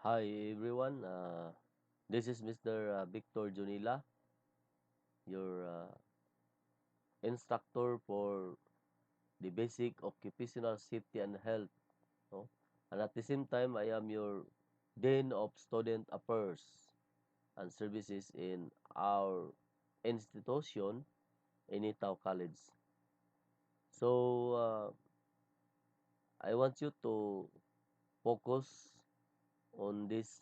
Hi everyone, this is Mr. Victor Junila, your instructor for the basic occupational safety and health. No? And at the same time, I am your Dean of Student Affairs and Services in our institution, Initaw College. So, I want you to focus on this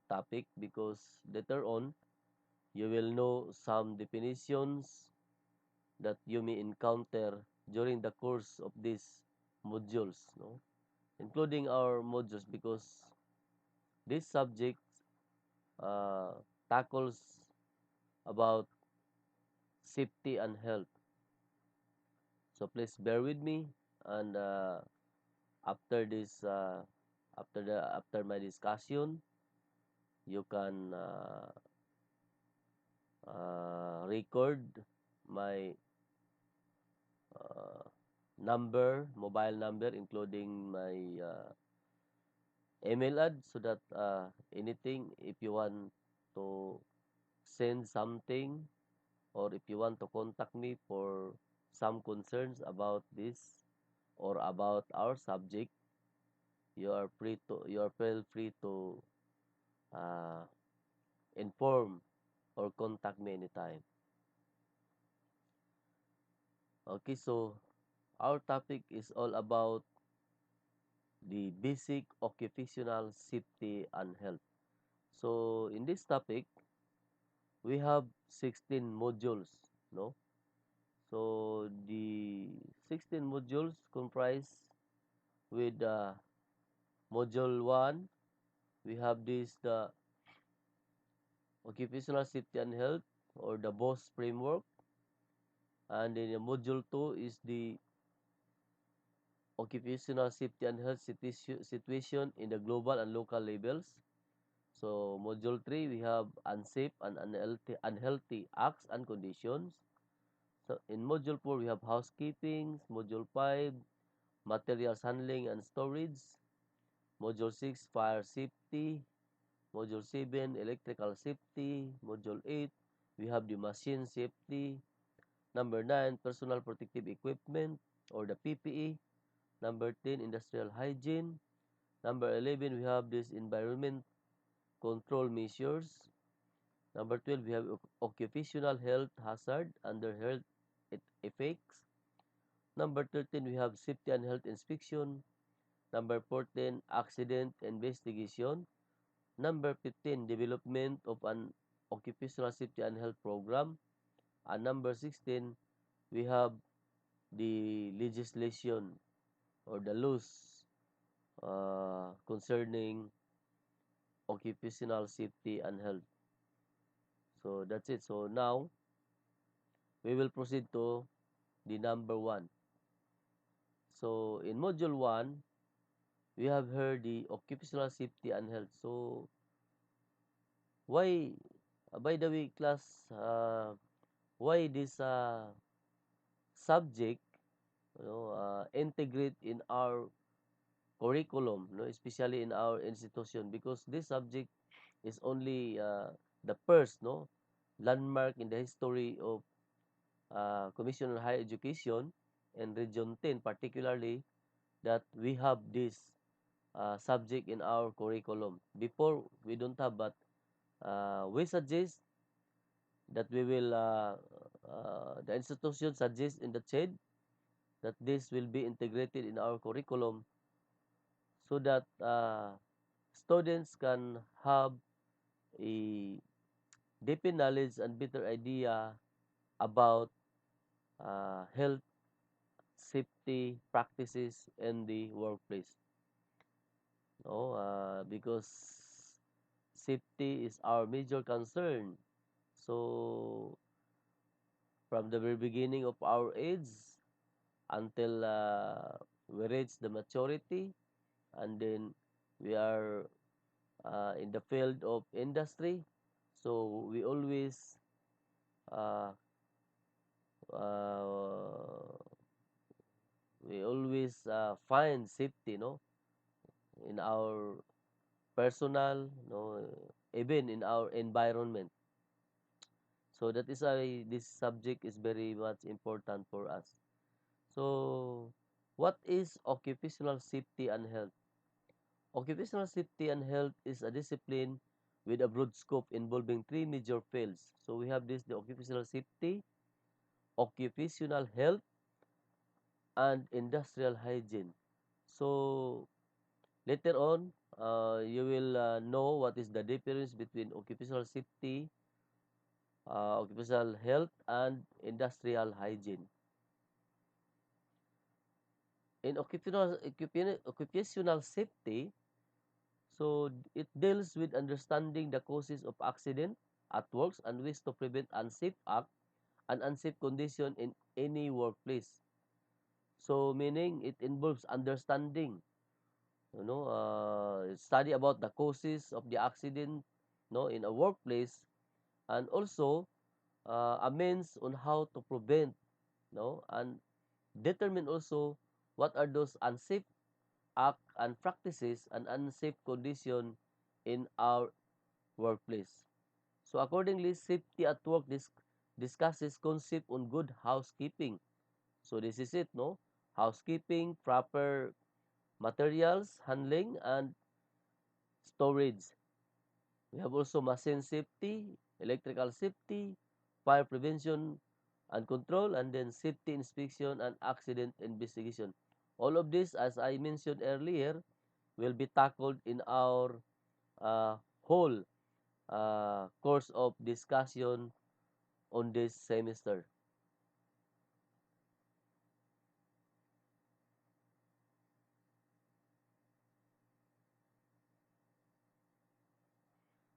topic because later on, you will know some definitions that you may encounter during the course of these modules, no? Including our modules because this subject tackles about safety and health. So please bear with me and after this after my discussion you can record my uh, mobile number, including my email ad so that anything if you want to send something or if you want to contact me for some concerns about this or about our subject, you are feel free to uh, inform or contact me anytime. Okay, so our topic is all about the basic occupational safety and health. So in this topic, we have 16 modules, no? So the 16 modules comprise with module 1, we have this the occupational safety and health or the BOSS framework, and then the module 2 is the occupational safety and health situation in the global and local levels. So module 3 we have unsafe and unhealthy acts and conditions. So in module 4 we have housekeeping, module 5 materials handling and storage, module 6 fire safety, module 7 electrical safety, module 8 we have the machine safety, number 9 personal protective equipment or the PPE, number 10 industrial hygiene, number 11 we have this environment control measures, number 12 we have occupational health hazard under health effects, number 13 we have safety and health inspection, number 14 accident investigation, number 15 development of an occupational safety and health program, and number 16 we have the legislation or the laws concerning occupational safety and health. So that's it. So now we will proceed to the number 1. So in module 1, we have heard the occupational safety and health. So why, by the way, class, why this subject, integrate in our curriculum, no, especially in our institution, because this subject is only the first, no, landmark in the history of Commission on Higher Education and Region 10 particularly, that we have this subject in our curriculum. Before, we don't have, but we suggest that the institution suggests in the chat that this will be integrated in our curriculum so that students can have a deeper knowledge and better idea about health safety practices in the workplace. No, because safety is our major concern. So from the very beginning of our age until we reach the maturity, and then we are in the field of industry, so uh, uh, we always find safety, no, in our personal, no, even in our environment. So that is why this subject is very much important for us. So, what is occupational safety and health? Occupational safety and health is a discipline with a broad scope involving three major fields. So we have this, the occupational safety, occupational health, and industrial hygiene. So later on, you will know what is the difference between occupational safety, occupational health, and industrial hygiene. In occupational safety, so it deals with understanding the causes of accident at works and ways to prevent unsafe act and unsafe condition in any workplace. So meaning it involves understanding, study about the causes of the accident, in a workplace, and also amends on how to prevent, and determine also what are those unsafe act and practices and unsafe condition in our workplace. So accordingly, safety at work discusses concept on good housekeeping. So this is it, no? Housekeeping, proper materials handling, and storage. We have also machine safety, electrical safety, fire prevention and control, and then safety inspection and accident investigation. All of this, as I mentioned earlier, will be tackled in our whole course of discussion on this semester.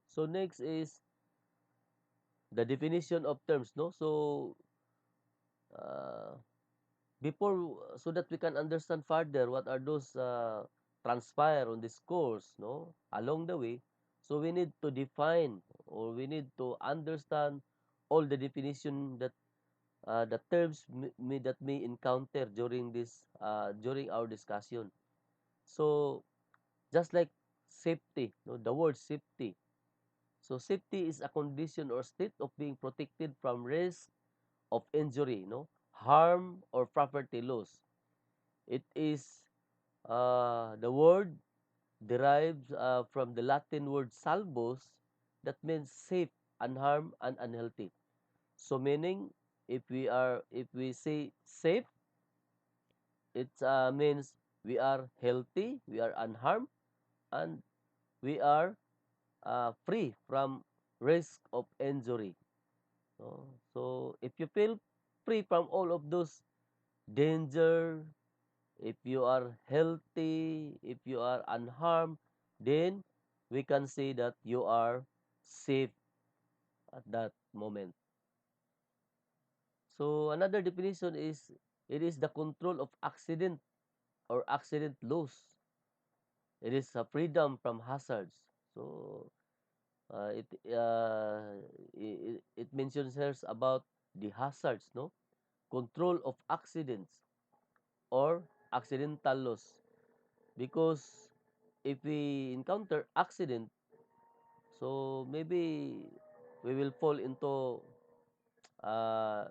So next is the definition of terms, no? So uh, before, so that we can understand further what are those transpire on this course, no, along the way. So we need to define, or we need to understand all the definition that the terms that may encounter during this during our discussion. So just like safety, no, the word safety. So safety is a condition or state of being protected from risk of injury, no, harm or property loss. It is the word derives from the Latin word salvos, that means safe, unharmed, and unhealthy. So meaning, if we say safe, it means we are healthy, we are unharmed, and we are free from risk of injury. So if you feel free from all of those danger, if you are healthy, if you are unharmed, then we can say that you are safe at that moment. So another definition is, it is the control of accident or accident loss. It is a freedom from hazards. So it mentions here about the hazards, no, control of accidents or accidental loss. Because if we encounter accident, so maybe we will fall into uh,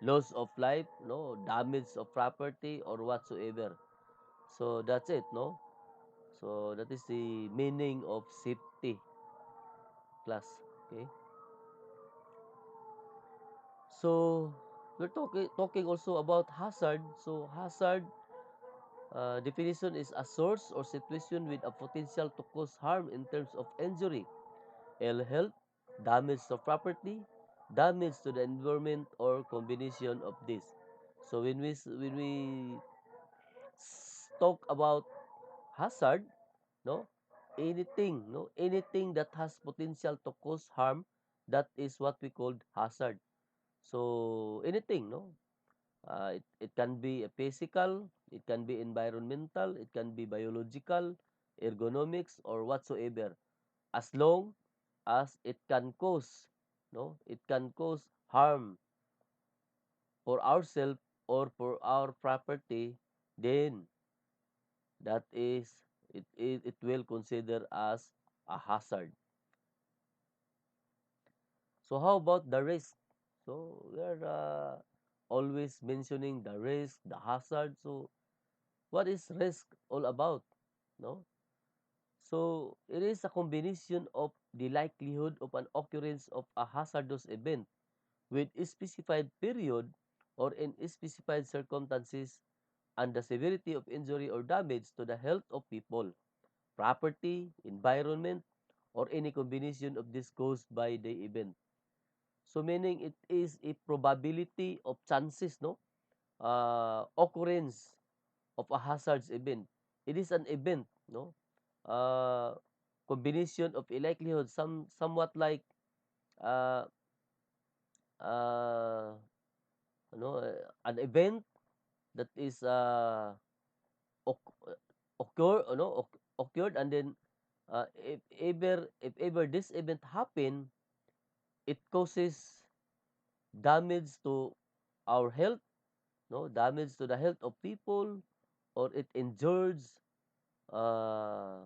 loss of life, no, damage of property or whatsoever. So that's it, no. So that is the meaning of safety class. Okay. So we're talking also about hazard. So hazard definition is a source or situation with a potential to cause harm in terms of injury, ill health, damage to property, damage to the environment, or combination of this. So when we talk about hazard, no, anything that has potential to cause harm, that is what we call hazard. So anything, no, it can be a physical, it can be environmental, it can be biological, ergonomics, or whatsoever, as long as it can cause, no, it can cause harm for ourselves or for our property, then that is it will consider as a hazard. So how about the risk? So we are always mentioning the risk, the hazard. So what is risk all about? No. So it is a combination of the likelihood of an occurrence of a hazardous event with a specified period or in specified circumstances and the severity of injury or damage to the health of people, property, environment, or any combination of this caused by the event. So meaning it is a probability of chances, no, occurrence of a hazards event. It is an event, no, uh, combination of a likelihood, somewhat like uh, uh, an event that is oc- occurred, and then if ever this event happen, it causes damage to our health, no, damage to the health of people, or it injures uh,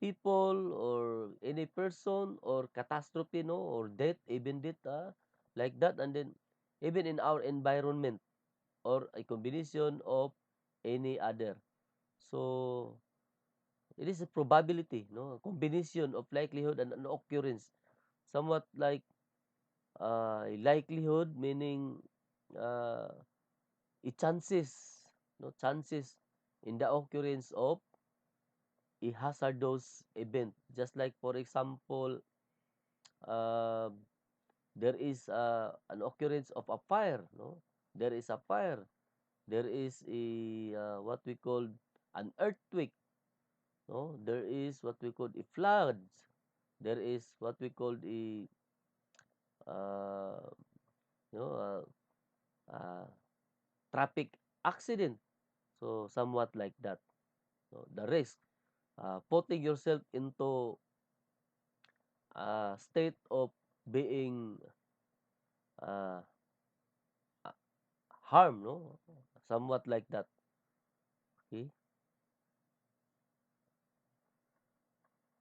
people or any person, or catastrophe, no, or death, even death, like that, and then even in our environment, or a combination of any other. So it is a probability, no, a combination of likelihood and an occurrence, somewhat like likelihood, meaning uh, a chances, no, chances in the occurrence of a hazardous event. Just like for example, uh, there is an occurrence of a fire, no, there is a fire, there is a what we call an earthquake, no, there is what we call a floods, there is what we call a uh, you know uh, uh, traffic accident. So somewhat like that. So the risk, putting yourself into a state of being uh, harm, no, somewhat like that. Okay.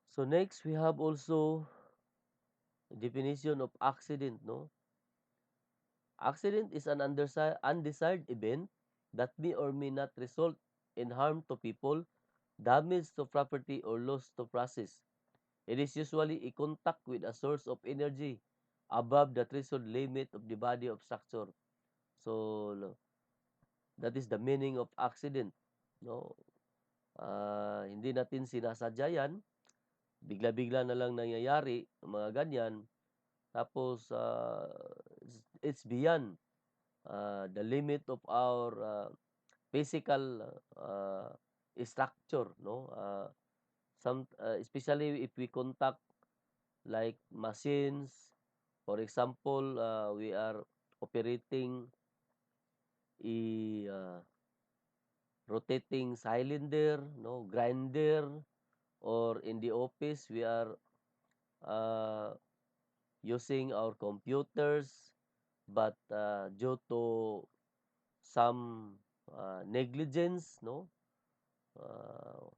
So next we have also definition of accident, no. Accident is an undesired event that may or may not result in harm to people, damage to property, or loss to process. It is usually a contact with a source of energy above the threshold limit of the body of structure. So that is the meaning of accident. No, hindi natin sinasadya yan. Bigla-bigla na lang nangyayari mga ganyan. Tapos it's beyond the limit of our physical structure, no. Some especially if we contact like machines. For example, we are operating a rotating cylinder, no, grinder, or in the office we are uh, using our computers, but due to some negligence, no, uh,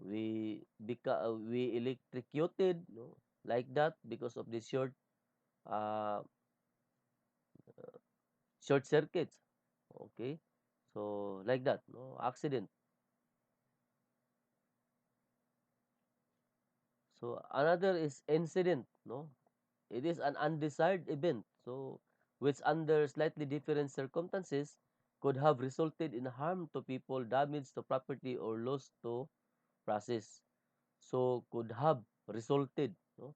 we electrocuted, no, like that, because of the uh, short circuits. Okay, so like that, no, accident. So another is incident, no, it is an undesired event, so which under slightly different circumstances could have resulted in harm to people, damage to property, or loss to process. So could have resulted, no,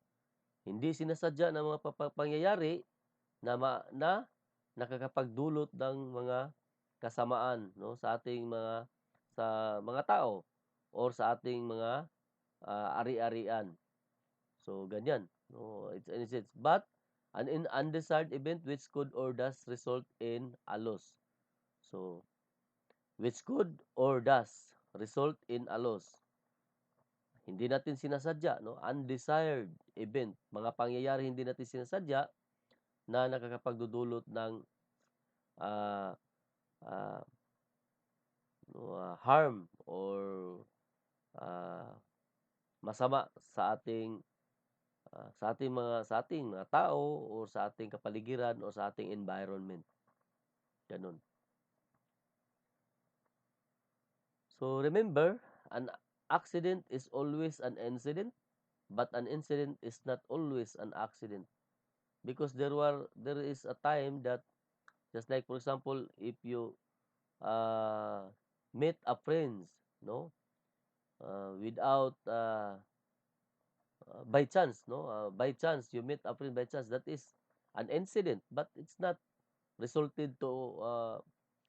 hindi sinasadya ng mga pangyayari na nakakapagdulot ng mga kasamaan, no, sa ating mga tao or sa ating mga ari-arian. So ganyan, no, it's but an undesired event which could or does result in a loss. So which could or does result in a loss. Hindi natin sinasadya, no, undesired event, mga pangyayari hindi natin sinasadya na nakakapagdudulot ng ah, ah, no, harm or ah, masama sa ating mga tao o sa ating kapaligiran o sa ating environment, gano'n. So remember, an accident is always an incident, but an incident is not always an accident. Because there is a time that, just like for example, if you uh, meet a friends, no, without by chance, no, by chance you meet a friend by chance, that is an incident, but it's not resulted to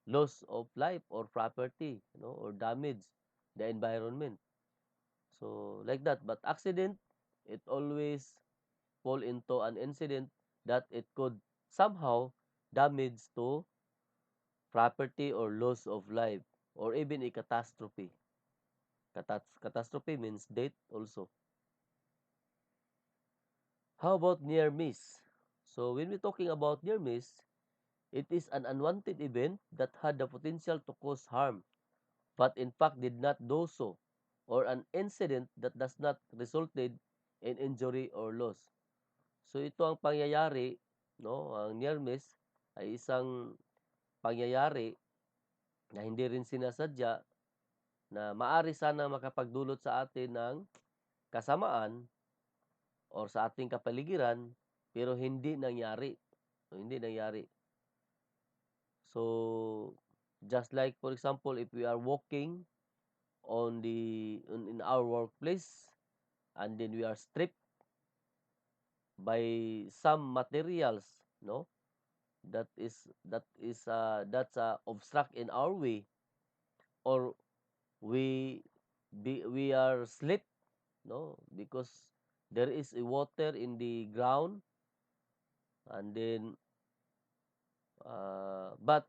loss of life or property, or damage the environment. So like that, but accident, it always fall into an incident that it could somehow damage to property or loss of life, or even a catastrophe. Catastrophe means death also. How about near miss? So when we're talking about near miss, it is an unwanted event that had the potential to cause harm, but in fact did not do so, or an incident that does not resulted in injury or loss. So ito ang pangyayari, no, ang near miss ay isang pangyayari na hindi rin sinasadya, na maari sana makapagdulot sa atin ng kasamaan or sa ating kapaligiran, pero hindi nangyari. So, hindi nangyari. So, just like for example, if we are walking in our workplace, and then we are stripped by some materials, no, that's obstruct in our way, or we we are slip, no, because there is a water in the ground, and then but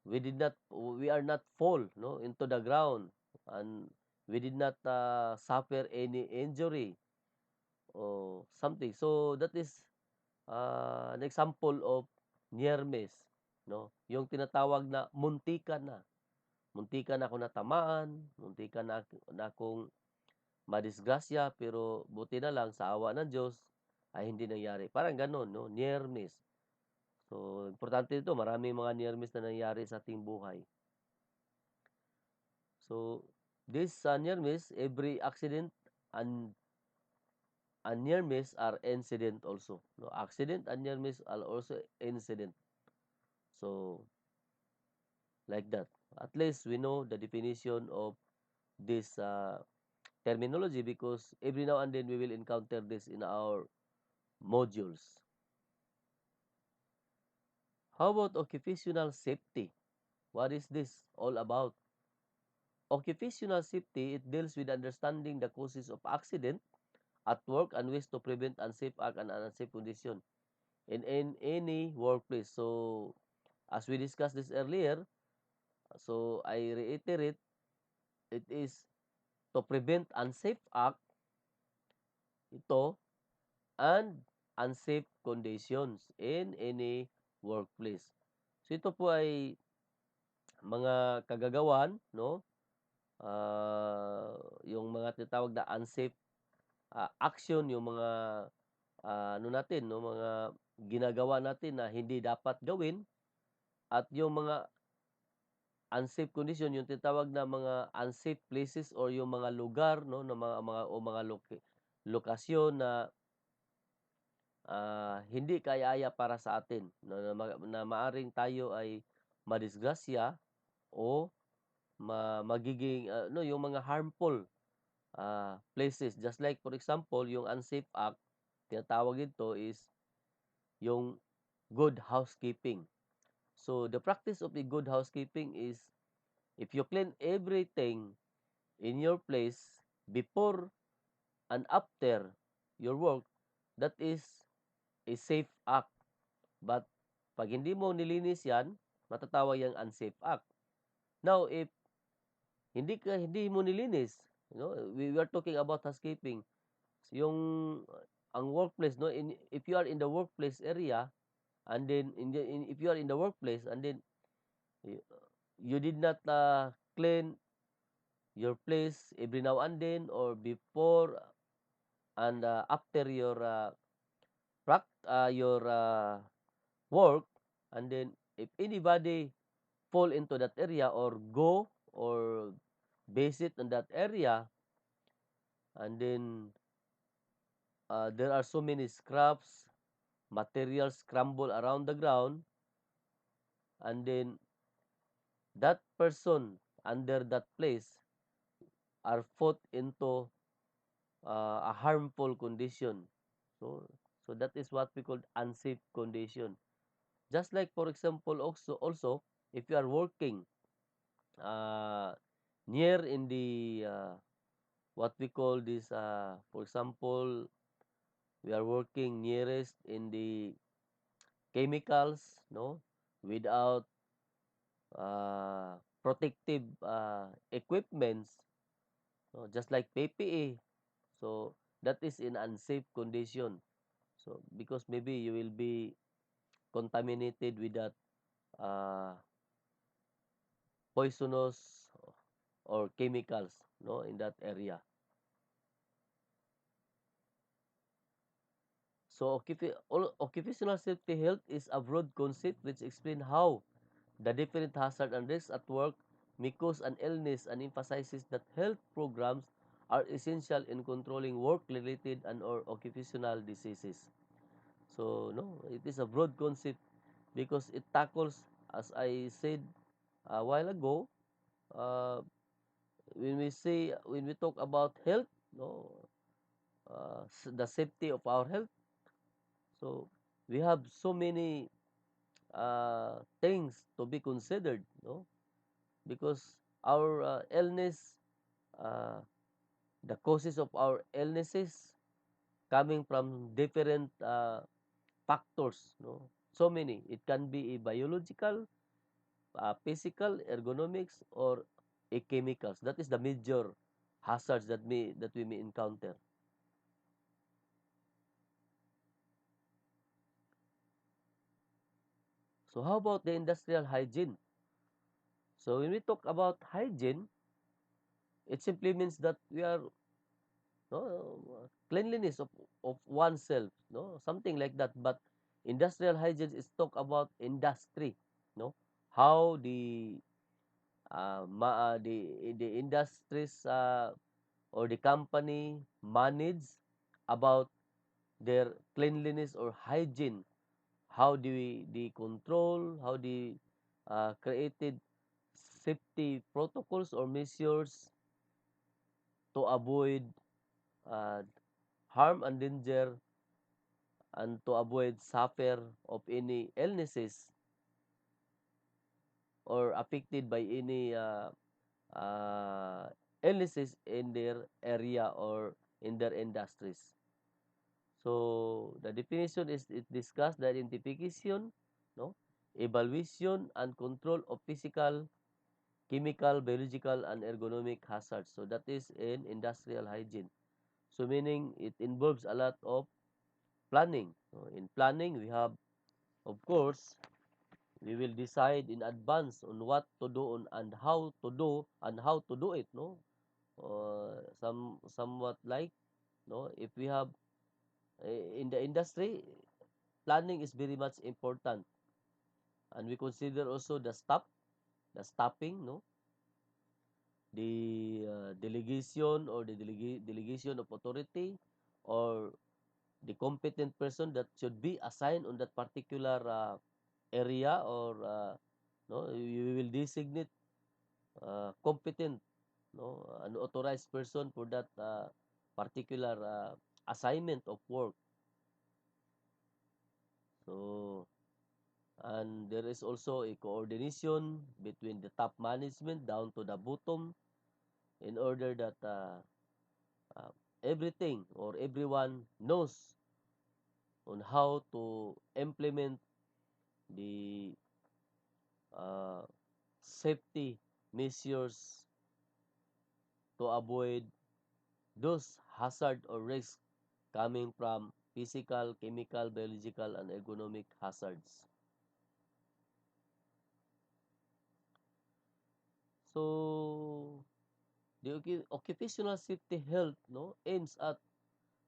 we are not fall, no, into the ground, and we did not suffer any injury or something. So that is an example of near miss, no, yung tinatawag na muntikan ako natamaan, muntikan na akong madisgrasya, pero buti na lang sa awa ng Diyos ay hindi nangyari. Parang gano'n, no, near miss. So, importante ito, maraming mga near miss na nangyari sa ating buhay. So, this near miss, every accident and near miss are incident also. No, accident and near miss are also incident. So, like that. At least we know the definition of this terminology, because every now and then we will encounter this in our modules. How about occupational safety? What is this all about? Occupational safety, it deals with understanding the causes of accident at work and ways to prevent unsafe act and unsafe condition in any workplace. So, as we discussed this earlier, so I reiterate, it is to prevent unsafe act, ito, and unsafe conditions in any workplace. So ito po ay mga kagagawan, no? Yung mga tinatawag na unsafe action, yung mga ano natin, no, mga ginagawa natin na hindi dapat gawin, at yung mga unsafe condition, yung tinatawag na mga unsafe places, or yung mga lugar, no, na mga lokasyon na hindi kaya para sa atin, na maaring tayo ay madisgrasya o magiging no, yung mga harmful places. Just like for example, yung unsafe act, tinatawag dito is yung good housekeeping. So the practice of a good housekeeping is, if you clean everything in your place before and after your work, that is a safe act. But pag hindi mo nilinis yan, matatawag yang unsafe act. Now, if hindi mo nilinis, we are talking about housekeeping. Yung ang workplace, no, if you are in the workplace area, and then if you are in the workplace, and then you, you did not clean your place every now and then, or before and after your work, and then if anybody fall into that area or go or visit in that area, and then there are so many scraps, materials scramble around the ground, and then that person under that place are put into a harmful condition. So, so that is what we call unsafe condition. Just like for example, also if you are working uh, near in the what we call this, for example, we are working nearest in the chemicals, no, without protective equipments, no, just like PPE. So that is in unsafe condition. So because maybe you will be contaminated with that uh, poisonous or chemicals, no, in that area. So occupational safety health is a broad concept which explains how the different hazard and risks at work may cause an illness, and emphasizes that health programs are essential in controlling work-related and or occupational diseases. So no, it is a broad concept because it tackles, as I said a while ago, uh, when we talk about health, no, the safety of our health. So we have so many things to be considered, no, because our illness, uh, the causes of our illnesses coming from different factors, no, so many. It can be a biological, physical, ergonomics, or a chemicals. That is the major hazards that we may encounter. So how about the industrial hygiene? So when we talk about hygiene, it simply means that we are, no, cleanliness of oneself, no, something like that. But industrial hygiene is talk about industry, no, how the industries or the company manage about their cleanliness or hygiene. How do we the control, how the created safety protocols or measures to avoid uh, harm and danger, and to avoid suffer of any illnesses or affected by any uh, illnesses in their area or in their industries. So the definition is it discuss the identification, no, evaluation and control of physical, chemical, biological, and ergonomic hazards. So that is in industrial hygiene. So meaning it involves a lot of planning. So in planning, we have, of course, we will decide in advance on what to do on and how to do and how to do it. No, somewhat like, no, if we have in the industry, planning is very much important, and we consider also the stopping, no, the delegation or the delegation of authority, or the competent person that should be assigned on that particular area, or no, you will designate competent, no, an authorized person for that particular assignment of work. So and there is also a coordination between the top management down to the bottom, in order that uh, everything or everyone knows on how to implement the uh, safety measures to avoid those hazard or risks coming from physical, chemical, biological, and ergonomic hazards. So The occupational safety health, no, aims at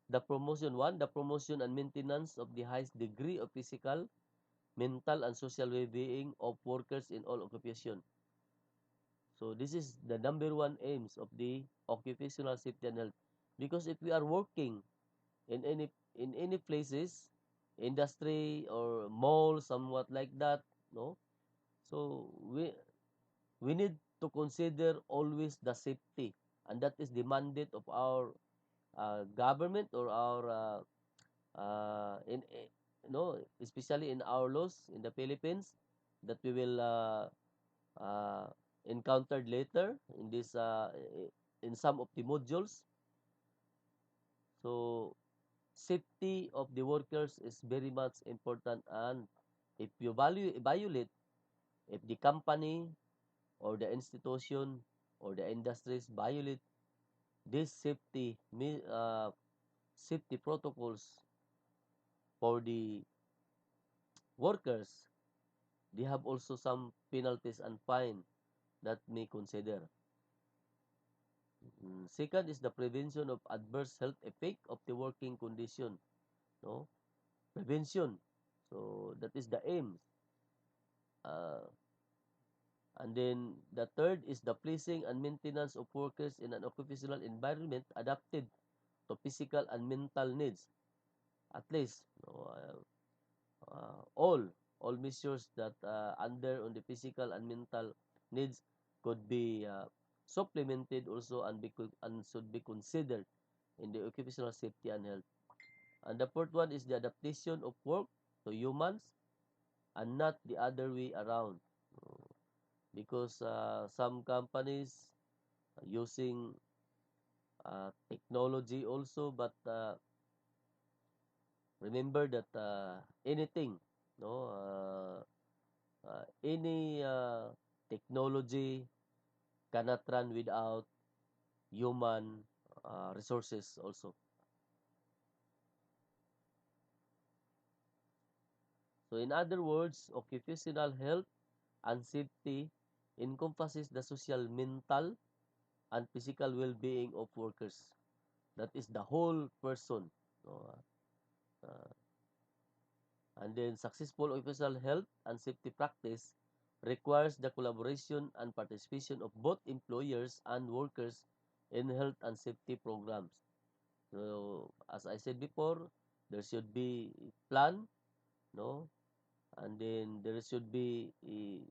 the promotion and maintenance of the highest degree of physical, mental, and social well-being of workers in all occupation. So this is the number one aims of the occupational safety and health. Because if we are working in any places, industry or mall, somewhat like that, no. So we need to consider always the safety, and that is the mandate of our government or our especially in our laws in the Philippines that we will uh, encountered later in this in some of the modules. So safety of the workers is very much important, and if you violate, if the company or the institution or the industries violate this safety protocols for the workers, they have also some penalties and fine that may consider. Second is the prevention of adverse health effect of the working condition. No, prevention. So that is the aim. Uh, and then the third is the placing and maintenance of workers in an occupational environment adapted to physical and mental needs. At least, all measures that under on the physical and mental needs could be supplemented also and should be considered in the occupational safety and health. And the fourth one is the adaptation of work to humans and not the other way around. Because some companies using technology also, but remember that anything, no, any technology cannot run without human resources also. So in other words, occupational health and safety encompasses the social, mental, and physical well-being of workers. That is the whole person. No? Uh, and then successful occupational health and safety practice requires the collaboration and participation of both employers and workers in health and safety programs. So as I said before, there should be a plan, no, and then there should be a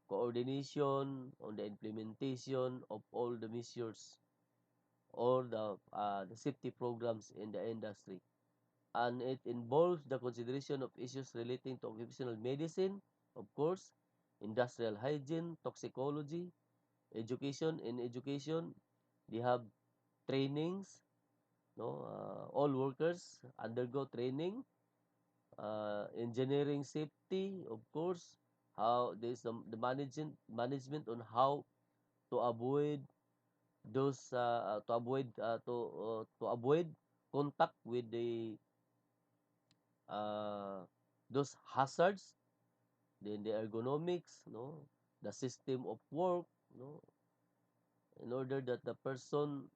coordination on the implementation of all the measures or the safety programs in the industry. And it involves the consideration of issues relating to occupational medicine, of course, industrial hygiene, toxicology, education. In education, they have trainings. No, all workers undergo training. Engineering safety, of course, how there's the management on how to avoid those to avoid contact with the uh, those hazards, then the ergonomics, no, the system of work, no, in order that the person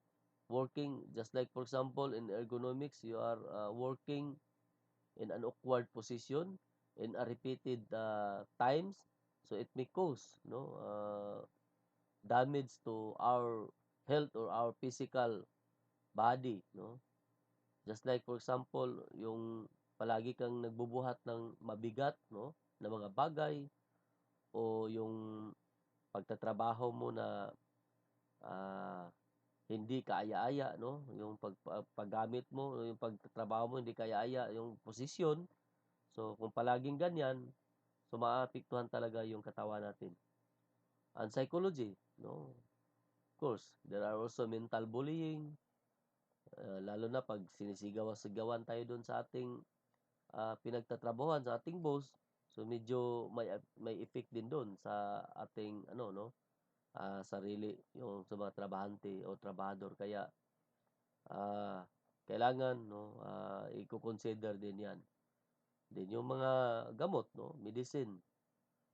working, just like for example in ergonomics, you are working in an awkward position in a repeated times, so it may cause damage to our health or our physical body, no. Just like for example, yung palagi kang nagbubuhat ng mabigat, no, na mga bagay o yung pagtatrabaho mo na ah, hindi kaaya-aya, no, yung paggamit mo, yung pagtatrabaho mo hindi kaaya-aya yung posisyon. So kung palaging ganyan, so maapektuhan talaga yung katawan natin. And psychology, no, of course, there are also mental bullying, lalo na pag sinisigaw-sigawan tayo doon sa ating pinagtatrabahuhan sa ating boss, so medyo may effect din doon sa ating ano, no, sarili, yung sa mga trabahante o trabahador. Kaya kailangan, no, iko-consider din 'yan. Din yung mga gamot, no, medicine,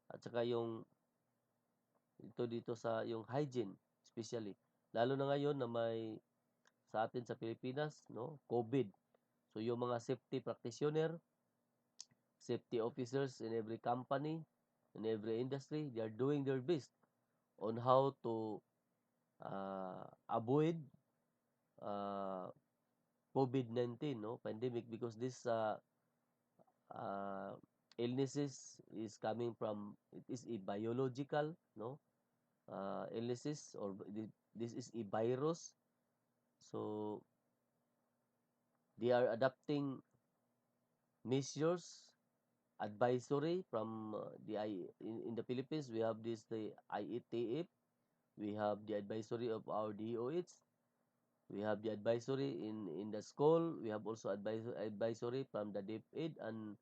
at saka yung ito dito sa yung hygiene, especially. Lalo na ngayon na may sa atin sa Pilipinas, no, COVID. So yung mga safety practitioner, safety officers in every company, in every industry, they are doing their best on how to avoid uh, COVID-19, no, pandemic, because this uh, illnesses is coming from, it is a biological, no, illnesses, or this is a virus. So they are adapting measures, advisory from in the Philippines. We have this the IETF, we have the advisory of our DOH, we have the advisory in the school, we have also advisory from the DepEd, and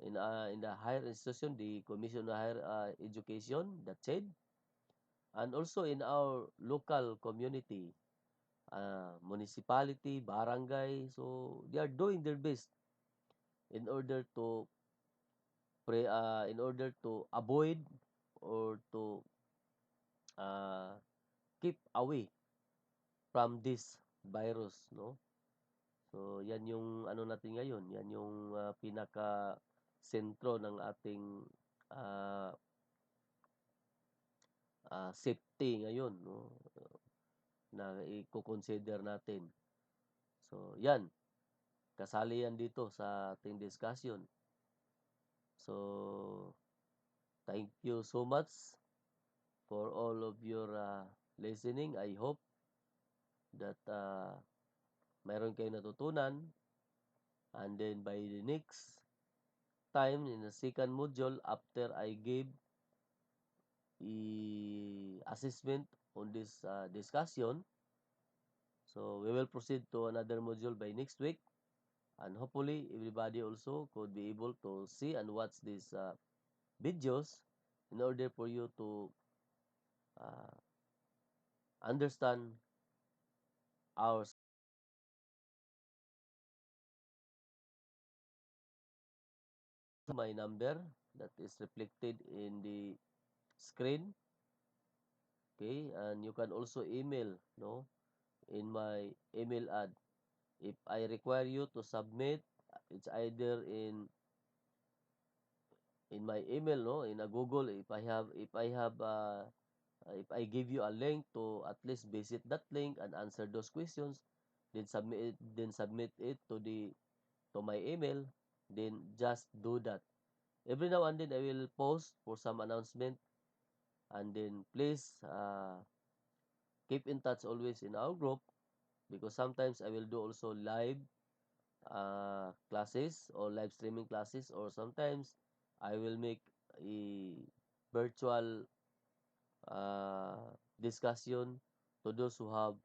in the higher institution, the Commission on Higher Education, the CHED, and also in our local community, municipality, barangay. So they are doing their best in order to in order to avoid or to uh, keep away from this virus, no? So yan yung ano natin ngayon, yan yung pinaka sentro ng ating uh, safety ngayon, no? Na i-consider natin. So yan, kasali yan dito sa ating discussion. So thank you so much for all of your listening. I hope that mayroon kayong natutunan, and then by the next time in the second module, after I gave a assessment on this discussion, so we will proceed to another module by next week, and hopefully everybody also could be able to see and watch these videos in order for you to uh, understand our my number that is reflected in the screen. Okay, and you can also email, no, in my email ad. If I require you to submit, it's either in my email, no, in a Google. If I give you a link to at least visit that link and answer those questions, then submit it to my email. Then just do that. Every now and then I will post for some announcement, and then please keep in touch always in our group, because sometimes I will do also live classes or live streaming classes, or sometimes I will make a virtual discussion to those who have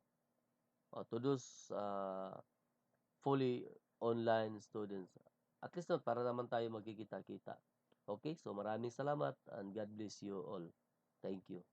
to those fully online students. At least na para naman tayo magkikita-kita. Okay, so maraming salamat and God bless you all. Thank you.